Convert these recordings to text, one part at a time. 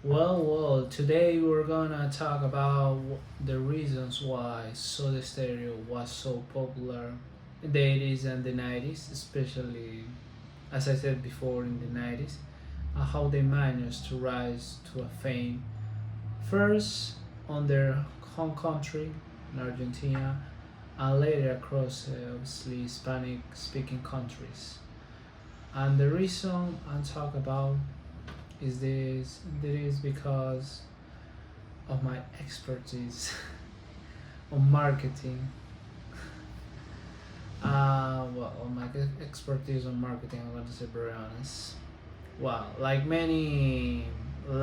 Today we're gonna talk about the reasons why Soda Stereo was so popular in the 80s and the 90s, especially as I said before in the 90s, and how they managed to rise to a fame first on their home country in Argentina and later across obviously Hispanic speaking countries. And the reason I talk about is because of my expertise on marketing. On my expertise on marketing, I'm going to say very honest. Like many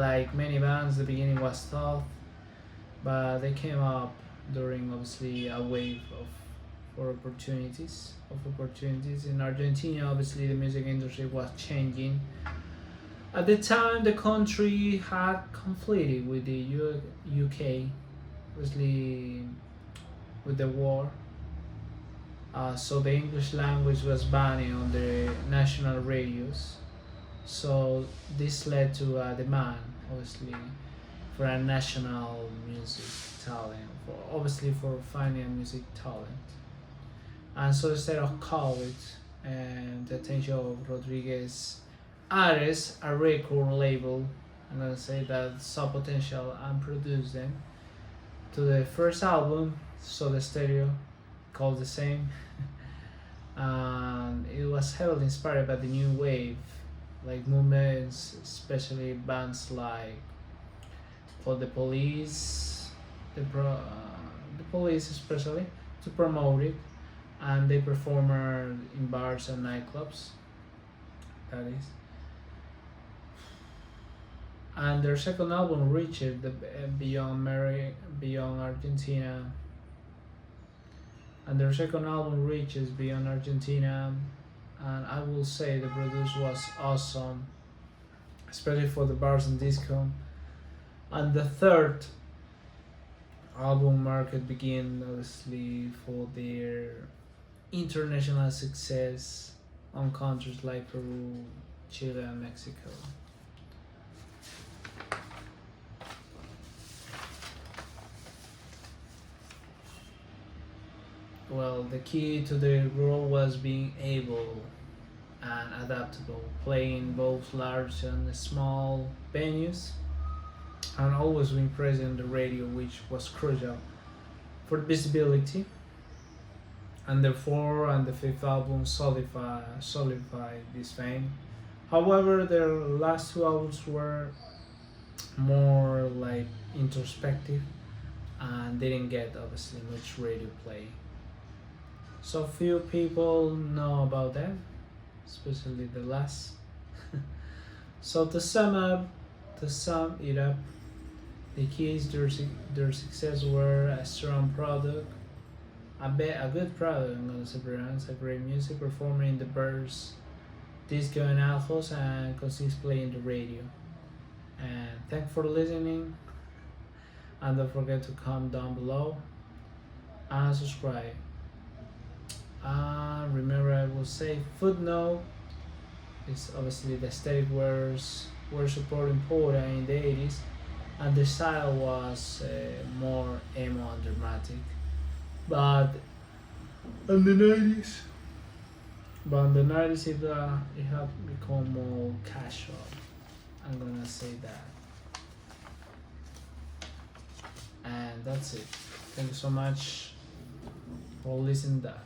bands, the beginning was tough, but they came up during obviously a wave of opportunities in Argentina. Obviously, the music industry was changing. At the time, the country had conflicted with the UK, obviously with the war. So the English language was banned on the national radios. So this led to a demand, obviously, for a national music talent, for obviously for finding a music talent. And so instead of COVID and the attention of Rodriguez Ares, a record label, I'm gonna say that saw potential and produced them to the first album, Soda Stereo, called the same, and it was heavily inspired by the new wave, like movements, especially bands like for the police especially, to promote it, and they performed in bars and nightclubs. That is, and their second album reached the beyond Argentina, and their second album reaches beyond Argentina, and I will say the produce was awesome, especially for the bars and disco. And the third album market began obviously for their international success on countries like Peru, Chile, and Mexico. The key to their growth was being able and adaptable, playing both large and small venues, and always being present on the radio, which was crucial for visibility. And the fourth and the fifth album solidify this fame. However, their last two albums were more like introspective and didn't get obviously much radio play. So few people know about them, especially the last. So to sum it up, the keys their success were a strong product, a good product. I'm gonna say brands, a great music performing in the bars, disco and alphos, and consist playing the radio. And thanks for listening. And don't forget to comment down below and subscribe. Remember, I will say footnote is obviously the aesthetic were supporting Pora in the 80s, and the style was more emo and dramatic. But in the 90s, it had become more casual. I'm gonna say that, and that's it. Thank you so much for listening. That.